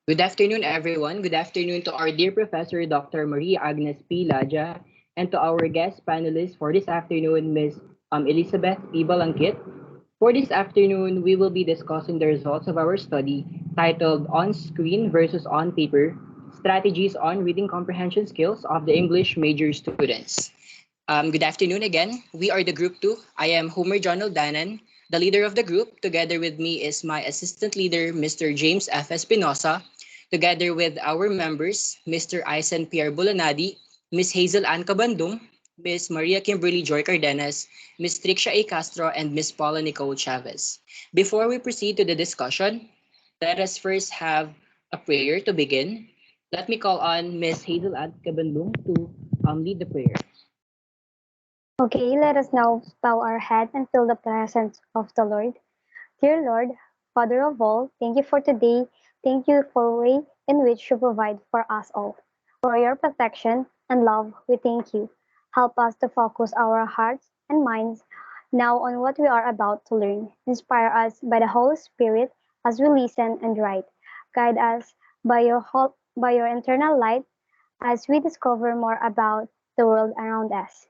Good afternoon, everyone. Good afternoon to our dear Professor Dr. Maria Agnes P. Laja, and to our guest panelists for this afternoon, Ms. Elizabeth P. Balangkit. For this afternoon, we will be discussing the results of our study titled On Screen versus On Paper, Strategies on Reading Comprehension Skills of the English Major Students. Good afternoon again. We are the Group 2. I am Homer John Danan, the leader of the group. Together with me is my assistant leader, Mr. James F. Espinosa, together with our members, Mr. Aisen Pierre Bulanadi, Ms. Hazel Ann Cabandong, Ms. Maria Kimberly Joy Cardenas, Ms. Trixia A. Castro, and Ms. Paula Nicole Chavez. Before we proceed to the discussion, let us first have a prayer to begin. Let me call on Ms. Hazel Ann Cabandong to lead the prayer. Okay, let us now bow our head and feel the presence of the Lord. Dear Lord, Father of all, thank you for today. Thank you for the way in which you provide for us all. For your protection and love, we thank you. Help us to focus our hearts and minds now on what we are about to learn. Inspire us by the Holy Spirit as we listen and write. Guide us by your internal light as we discover more about the world around us.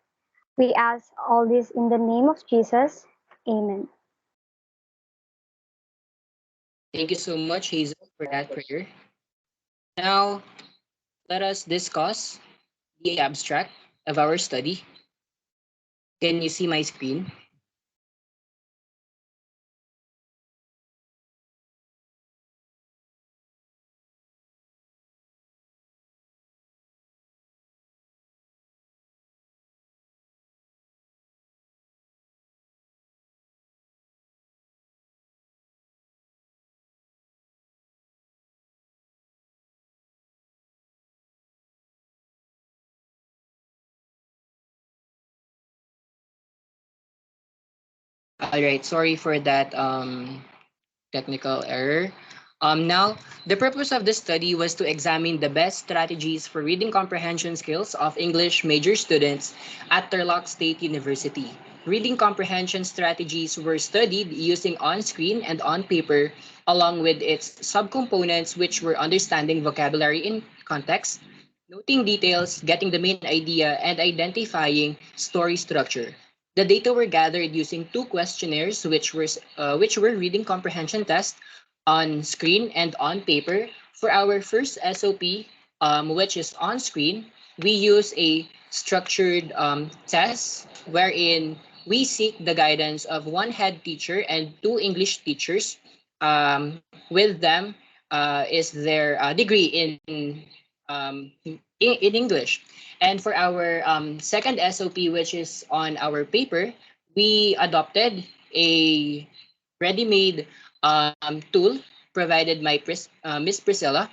We ask all this in the name of Jesus. Amen. Thank you so much, Hazel, for that prayer. Now, let us discuss the abstract of our study. Can you see my screen? All right, sorry for that technical error. Now, the purpose of this study was to examine the best strategies for reading comprehension skills of English major students at Turlock State University. Reading comprehension strategies were studied using on-screen and on-paper, along with its subcomponents, which were understanding vocabulary in context, noting details, getting the main idea, and identifying story structure. The data were gathered using two questionnaires, which were reading comprehension tests on screen and on paper. For our first SOP, which is on screen, we use a structured test wherein we seek the guidance of one head teacher and two English teachers. With them is their degree in English. And for our second SOP, which is on our paper, we adopted a ready-made tool provided by Miss Priscilla.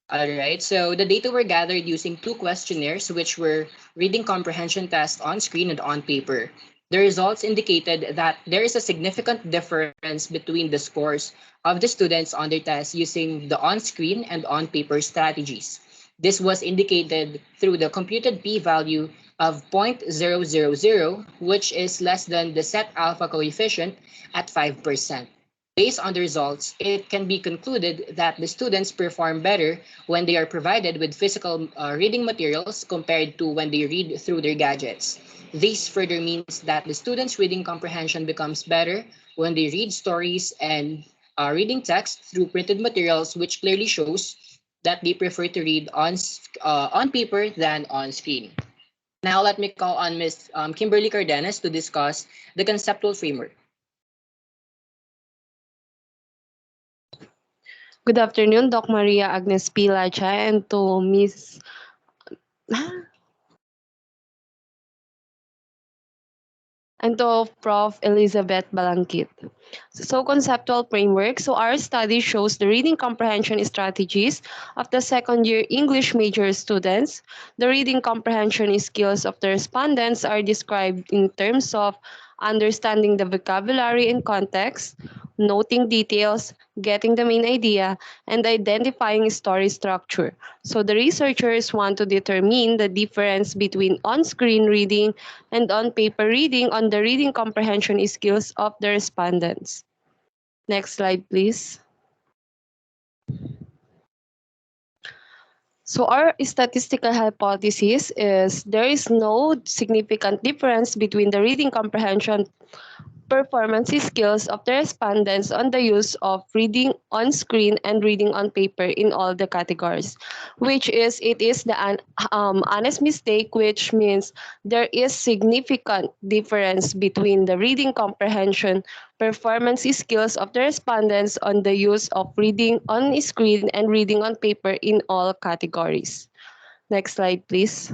All right, so the data were gathered using two questionnaires, which were reading comprehension tests on screen and on paper. The results indicated that there is a significant difference between the scores of the students on their tests using the on-screen and on-paper strategies. This was indicated through the computed p-value of 0.000, which is less than the set alpha coefficient at 5%. Based on the results, it can be concluded that the students perform better when they are provided with physical reading materials compared to when they read through their gadgets. This further means that the students' reading comprehension becomes better when they read stories and reading text through printed materials, which clearly shows that they prefer to read on paper than on screen. Now let me call on Ms. Kimberly Cardenas to discuss the conceptual framework. Good afternoon, Doc Maria Agnes P. Lacha, and to Miss and to Prof. Elizabeth Balangkit. So conceptual framework. So our study shows the reading comprehension strategies of the second year English major students. The reading comprehension skills of the respondents are described in terms of understanding the vocabulary in context, noting details, getting the main idea, and identifying story structure. So the researchers want to determine the difference between on-screen reading and on-paper reading on the reading comprehension skills of the respondents. Next slide, please. So our statistical hypothesis is there is no significant difference between the reading comprehension performance skills of the respondents on the use of reading on screen and reading on paper in all the categories, which is it is the honest mistake, which means there is significant difference between the reading comprehension performance skills of the respondents on the use of reading on screen and reading on paper in all categories. Next slide, please.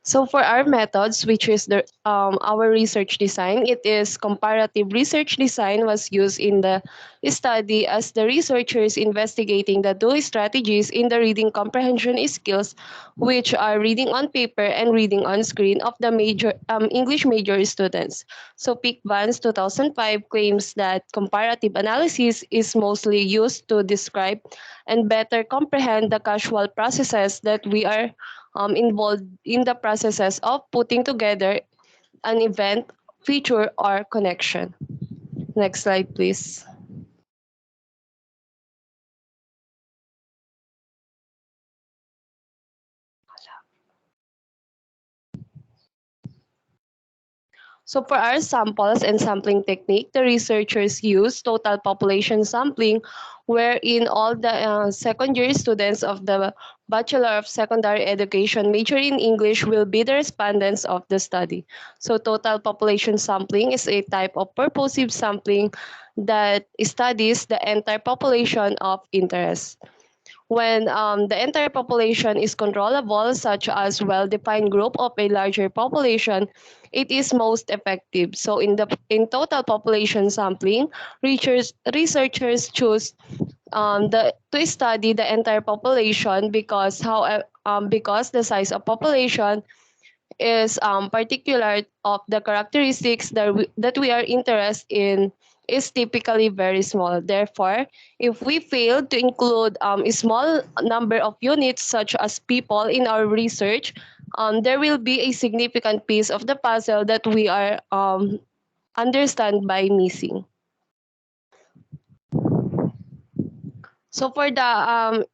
So for our methods, which is the our research design, it is comparative research design was used in the study as the researchers investigating the two strategies in the reading comprehension skills, which are reading on paper and reading on screen of the major English major students. So Pick Vance 2005 claims that comparative analysis is mostly used to describe and better comprehend the causal processes that we are involved in the processes of putting together an event, feature, or connection. Next slide, please. So for our samples and sampling technique, the researchers use total population sampling, wherein all the second year students of the Bachelor of Secondary Education major in English will be the respondents of the study. So total population sampling is a type of purposive sampling that studies the entire population of interest. When the entire population is controllable, such as well-defined group of a larger population, it is most effective. So in total population sampling, researchers choose to study the entire population because the size of population is particular of the characteristics that we are interested in is typically very small. Therefore, if we fail to include a small number of units such as people in our research, there will be a significant piece of the puzzle that we are understand by missing. So for the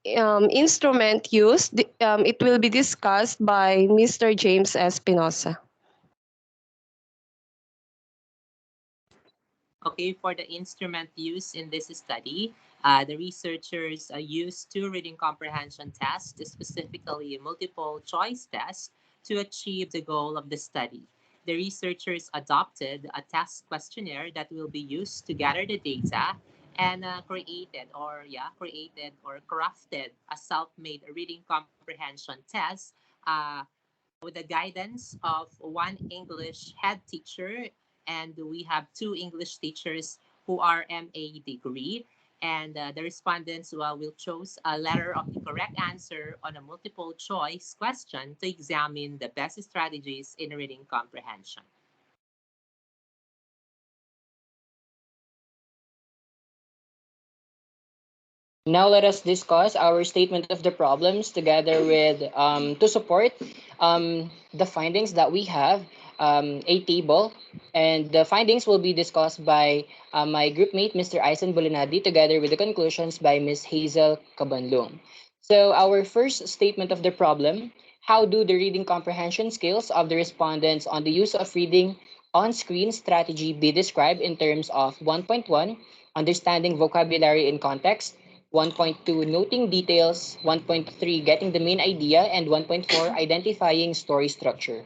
instrument used, it will be discussed by Mr. James Espinosa. Okay, for the instrument used in this study, the researchers used two reading comprehension tests, specifically a multiple choice test, to achieve the goal of the study. The researchers adopted a test questionnaire that will be used to gather the data and created or crafted a self-made reading comprehension test uh, with the guidance of one English head teacher, and we have two English teachers who are MA degree. And the respondents will choose a letter of the correct answer on a multiple choice question to examine the best strategies in reading comprehension. Now let us discuss our statement of the problems together with to support the findings that we have a table, and the findings will be discussed by my group mate Mr. Eisen Bolinadi together with the conclusions by Ms. Hazel Cabanlung. So our first statement of the problem: how do the reading comprehension skills of the respondents on the use of reading on screen strategy be described in terms of 1.1 understanding vocabulary in context, 1.2 noting details, 1.3 getting the main idea, and 1.4 identifying story structure.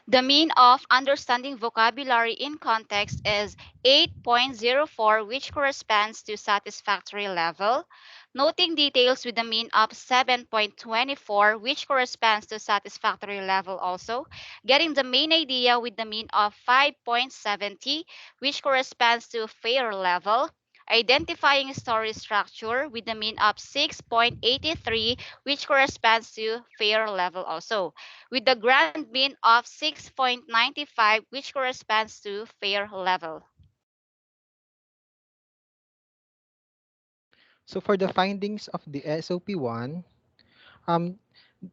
The mean of understanding vocabulary in context is 8.04, which corresponds to satisfactory level. Noting details with a mean of 7.24, which corresponds to satisfactory level also. Getting the main idea with the mean of 5.70, which corresponds to fair level. identifying story structure with the mean of 6.83, which corresponds to fair level also, with the grand mean of 6.95, which corresponds to fair level. So for the findings of the SOP1, um,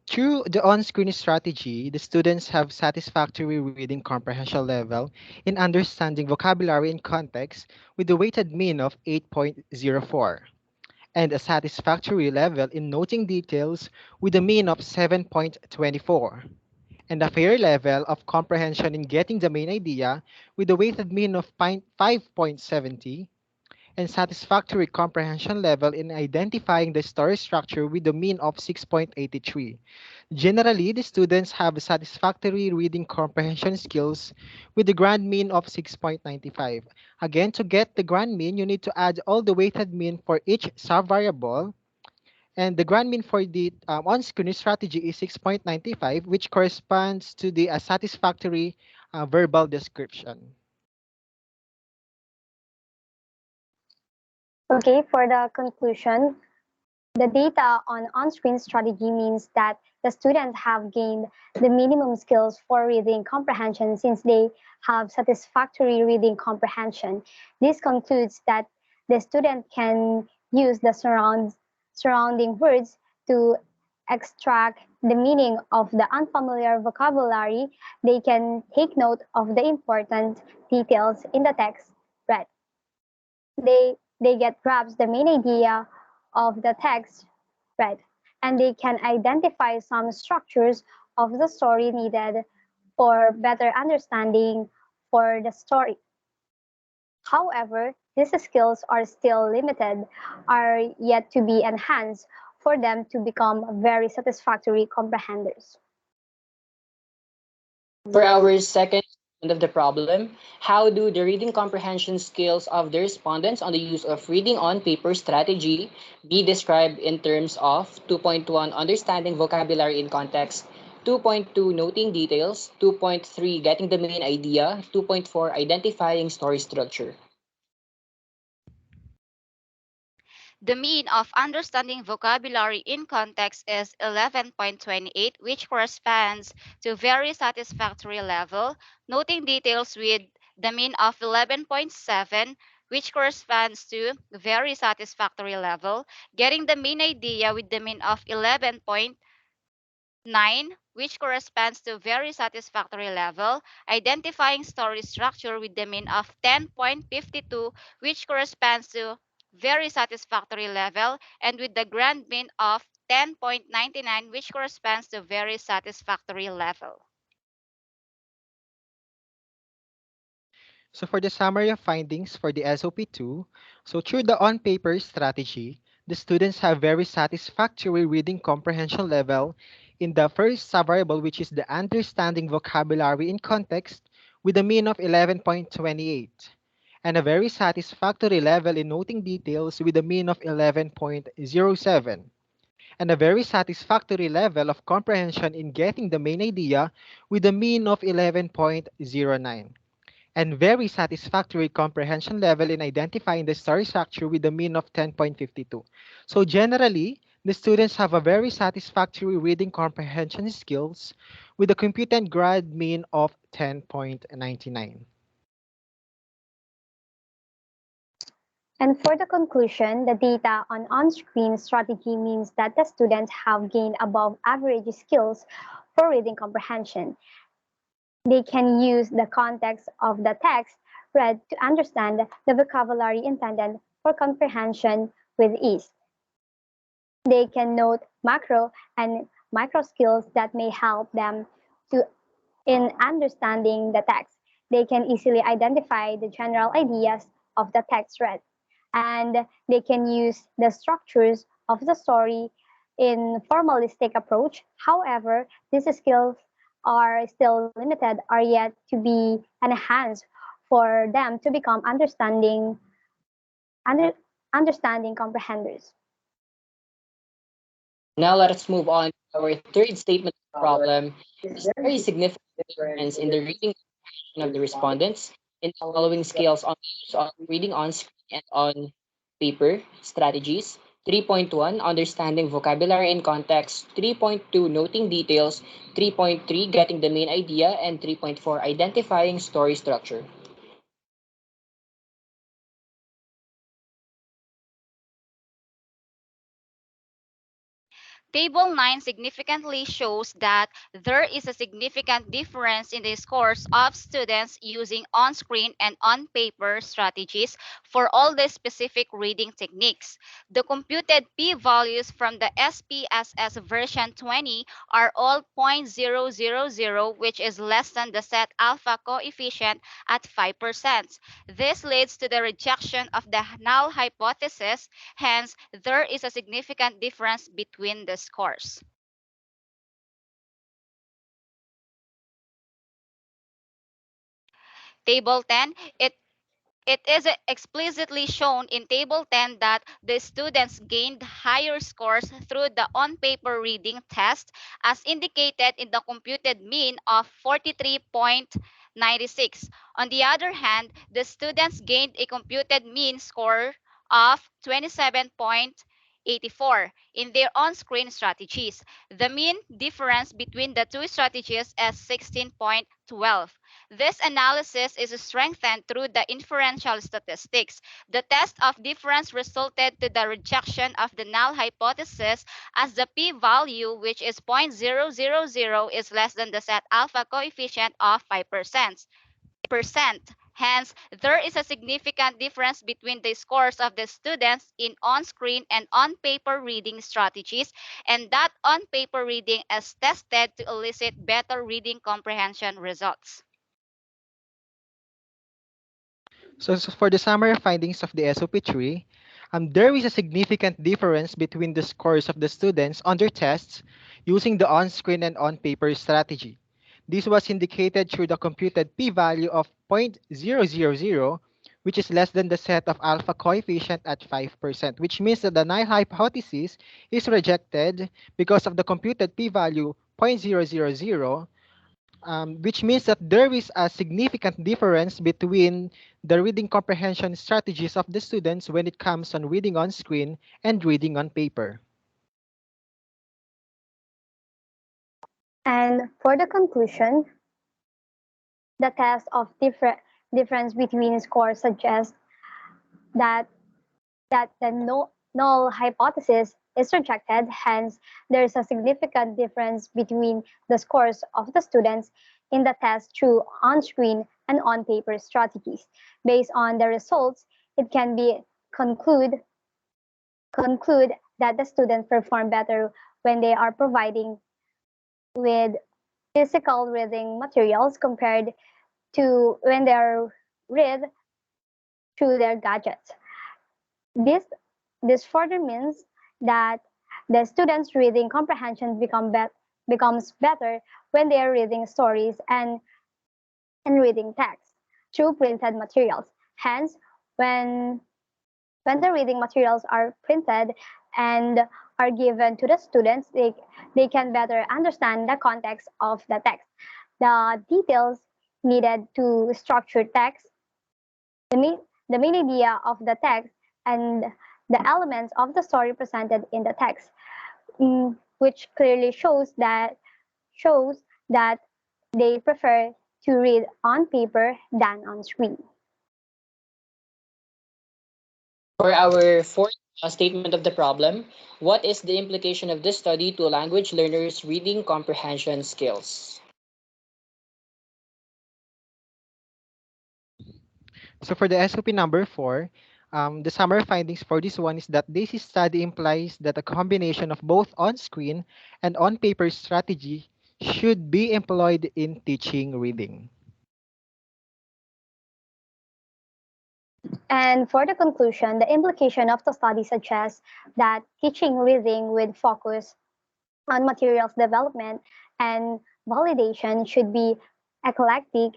through the on-screen strategy, the students have satisfactory reading comprehension level in understanding vocabulary and context with a weighted mean of 8.04 and a satisfactory level in noting details with a mean of 7.24 and a fair level of comprehension in getting the main idea with a weighted mean of 5.70 and satisfactory comprehension level in identifying the story structure with a mean of 6.83. Generally, the students have satisfactory reading comprehension skills with the grand mean of 6.95. Again, to get the grand mean, you need to add all the weighted mean for each subvariable. And the grand mean for the on-screen strategy is 6.95, which corresponds to the satisfactory verbal description. Okay, for the conclusion, the data on-screen strategy means that the students have gained the minimum skills for reading comprehension since they have satisfactory reading comprehension. This concludes that the student can use the surrounding words to extract the meaning of the unfamiliar vocabulary. They can take note of the important details in the text read. They get grasp the main idea of the text read, and they can identify some structures of the story needed for better understanding for the story. However, these skills are still limited, are yet to be enhanced for them to become very satisfactory comprehenders. For our second segment of the problem, how do the reading comprehension skills of the respondents on the use of reading on paper strategy be described in terms of 2.1 understanding vocabulary in context, 2.2 noting details, 2.3 getting the main idea, 2.4 identifying story structure. The mean of understanding vocabulary in context is 11.28, which corresponds to very satisfactory level, noting details with the mean of 11.7, which corresponds to very satisfactory level, getting the main idea with the mean of 11.9, which corresponds to very satisfactory level, identifying story structure with the mean of 10.52, which corresponds to very satisfactory level, and with the grand mean of 10.99, which corresponds to very satisfactory level. So for the summary of findings for the SOP2, so through the on-paper strategy, the students have very satisfactory reading comprehension level in the first subvariable, which is the understanding vocabulary in context, with a mean of 11.28, and a very satisfactory level in noting details with a mean of 11.07, and a very satisfactory level of comprehension in getting the main idea with a mean of 11.09 and very satisfactory comprehension level in identifying the story structure with a mean of 10.52. So generally, the students have a very satisfactory reading comprehension skills with a computed grad mean of 10.99. And for the conclusion, the data on-screen strategy means that the students have gained above average skills for reading comprehension. They can use the context of the text read to understand the vocabulary intended for comprehension with ease. They can note macro and micro skills that may help them to in understanding the text. They can easily identify the general ideas of the text read, and they can use the structures of the story in formalistic approach. However, these skills are still limited, are yet to be enhanced for them to become under, understanding comprehenders. Now let us move on to our third statement of the problem. Is there a significant difference in the reading comprehension of the respondents in the following scales on the use of reading on screen and on paper strategies. 3.1 Understanding vocabulary in context. 3.2 Noting details. 3.3 Getting the main idea. And 3.4 Identifying story structure. Table 9 significantly shows that there is a significant difference in the scores of students using on-screen and on-paper strategies for all the specific reading techniques. The computed p-values from the SPSS version 20 are all 0.000, which is less than the set alpha coefficient at 5%. This leads to the rejection of the null hypothesis. Hence, there is a significant difference between the scores. Table 10, it is explicitly shown in Table 10 that the students gained higher scores through the on-paper reading test, as indicated in the computed mean of 43.96. On the other hand, the students gained a computed mean score of 27.84 in their on-screen strategies. The mean difference between the two strategies is 16.12. This analysis is strengthened through the inferential statistics. The test of difference resulted to the rejection of the null hypothesis, as the p-value, which is 0.000, is less than the set alpha coefficient of 5%. Hence, there is a significant difference between the scores of the students in on-screen and on-paper reading strategies, and that on-paper reading is tested to elicit better reading comprehension results. So for the summary findings of the SOP3, there is a significant difference between the scores of the students on their tests using the on-screen and on-paper strategy. This was indicated through the computed p-value of 0.000, which is less than the set of alpha coefficient at 5%, which means that the null hypothesis is rejected because of the computed p-value 0.000, which means that there is a significant difference between the reading comprehension strategies of the students when it comes on reading on screen and reading on paper. And for the conclusion, the test of difference between scores suggests that the null hypothesis is rejected. Hence, there is a significant difference between the scores of the students in the test through on-screen and on-paper strategies. Based on the results, it can be conclude that the students perform better when they are providing with physical reading materials compared to when they are read through their gadgets. This this further means that the students' reading comprehension becomes better when they are reading stories and reading text through printed materials. Hence, when the reading materials are printed and are given to the students, they can better understand the context of the text, the details needed to structure text, the main, the main idea of the text, and the elements of the story presented in the text, which clearly shows that they prefer to read on paper than on screen. For our fourth statement of the problem, what is the implication of this study to language learners' reading comprehension skills? So for the SOP number 4, the summary findings for this one is that this study implies that a combination of both on-screen and on-paper strategy should be employed in teaching reading. And for the conclusion, the implication of the study suggests that teaching reading with focus on materials development and validation should be eclectic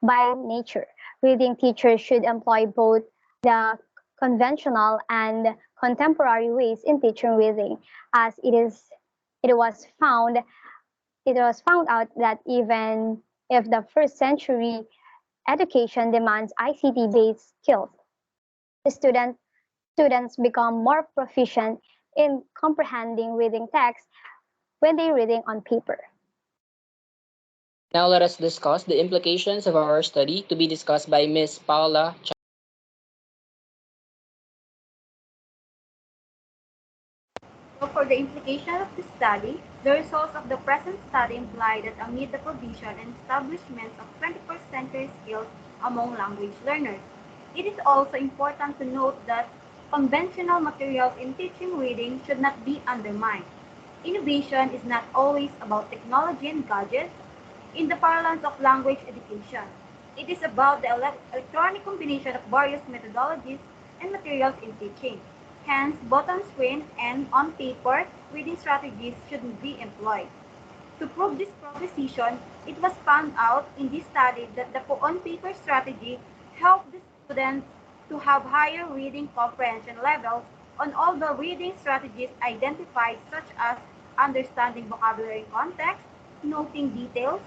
by nature. Reading teachers should employ both the conventional and contemporary ways in teaching reading, as it was found out that even if the first century education demands ICT based skills, students students become more proficient in comprehending reading text when they're reading on paper. Now let us discuss the implications of our study to be discussed by Miss Paula. So for the implication of the study, the results of the present study imply that amid the provision and establishment of 21st century skills among language learners, it is also important to note that conventional materials in teaching reading should not be undermined. Innovation is not always about technology and gadgets in the parlance of language education. It is about the electronic combination of various methodologies and materials in teaching. Hence, both on screen and on paper, reading strategies should be employed. To prove this proposition, it was found out in this study that the on-paper strategy helped the students to have higher reading comprehension levels on all the reading strategies identified, such as understanding vocabulary context, noting details,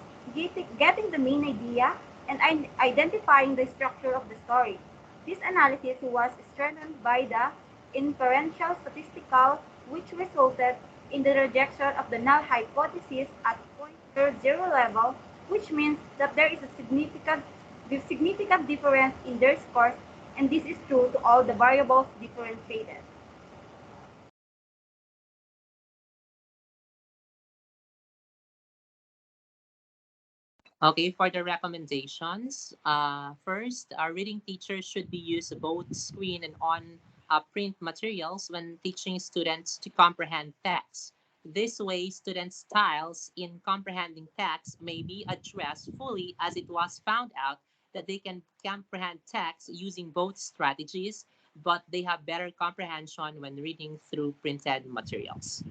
getting the main idea, and identifying the structure of the story. This analysis was strengthened by the inferential statistical, which resulted in the rejection of the null hypothesis at 0.00 level, which means that there is a significant difference in their scores, and this is true to all the variables differentiated. Okay, for the recommendations, first, our reading teachers should be used both screen and on print materials when teaching students to comprehend text. This way, students' styles in comprehending text may be addressed fully, as it was found out that they can comprehend text using both strategies, but they have better comprehension when reading through printed materials.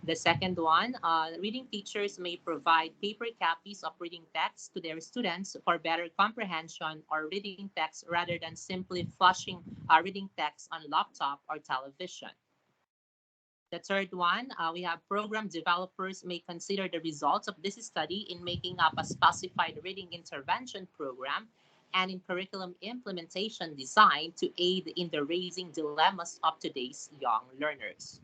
The second one, reading teachers may provide paper copies of reading text to their students for better comprehension or reading text rather than simply flashing reading text on laptop or television. The third one, we have program developers may consider the results of this study in making up a specified reading intervention program and in curriculum implementation designed to aid in the raising dilemmas of today's young learners.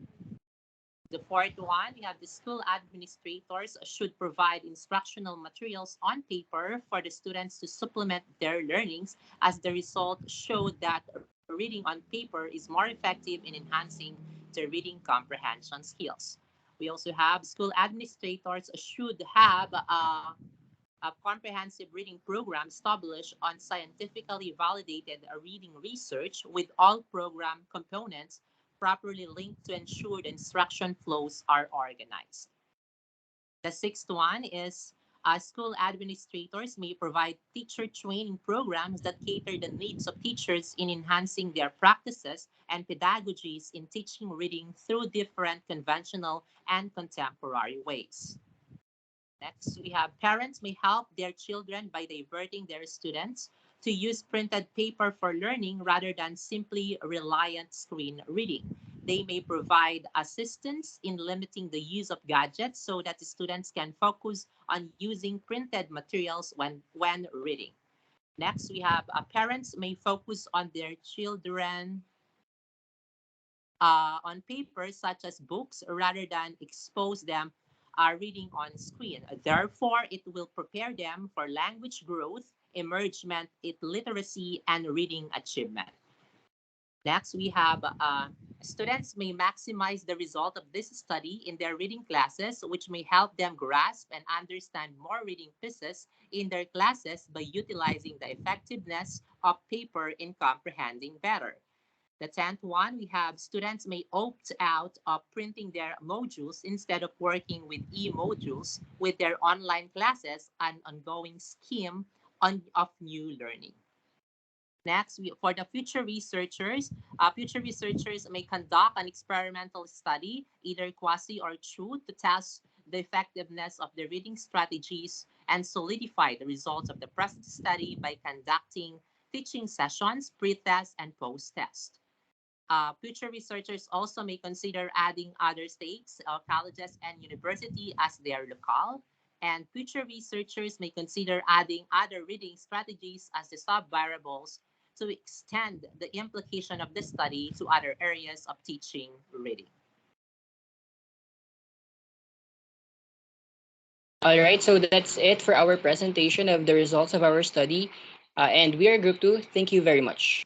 The fourth one, we have the school administrators should provide instructional materials on paper for the students to supplement their learnings, as the result showed that reading on paper is more effective in enhancing the reading comprehension skills. We also have school administrators should have a comprehensive reading program established on scientifically validated reading research with all program components properly linked to ensure the instruction flows are organized. The sixth one is school administrators may provide teacher training programs that cater the needs of teachers in enhancing their practices and pedagogies in teaching reading through different conventional and contemporary ways. Next, we have parents may help their children by diverting their students to use printed paper for learning rather than simply reliant screen reading. They may provide assistance in limiting the use of gadgets so that the students can focus on using printed materials when reading. Next, we have parents may focus on their children on paper, such as books, rather than expose them reading on screen. Therefore, it will prepare them for language growth, emergement, literacy, and reading achievement. Next, we have students may maximize the result of this study in their reading classes, which may help them grasp and understand more reading pieces in their classes by utilizing the effectiveness of paper in comprehending better. The 10th one, we have students may opt out of printing their modules instead of working with e-modules with their online classes and ongoing scheme of new learning. Next, for the future researchers may conduct an experimental study, either quasi or true, to test the effectiveness of the reading strategies and solidify the results of the present study by conducting teaching sessions, pre-test, and post-test. Future researchers also may consider adding other states, colleges, and university as their locale. And future researchers may consider adding other reading strategies as the sub-variables to extend the implication of the study to other areas of teaching reading. All right, so that's it for our presentation of the results of our study. And we are Group 2. Thank you very much.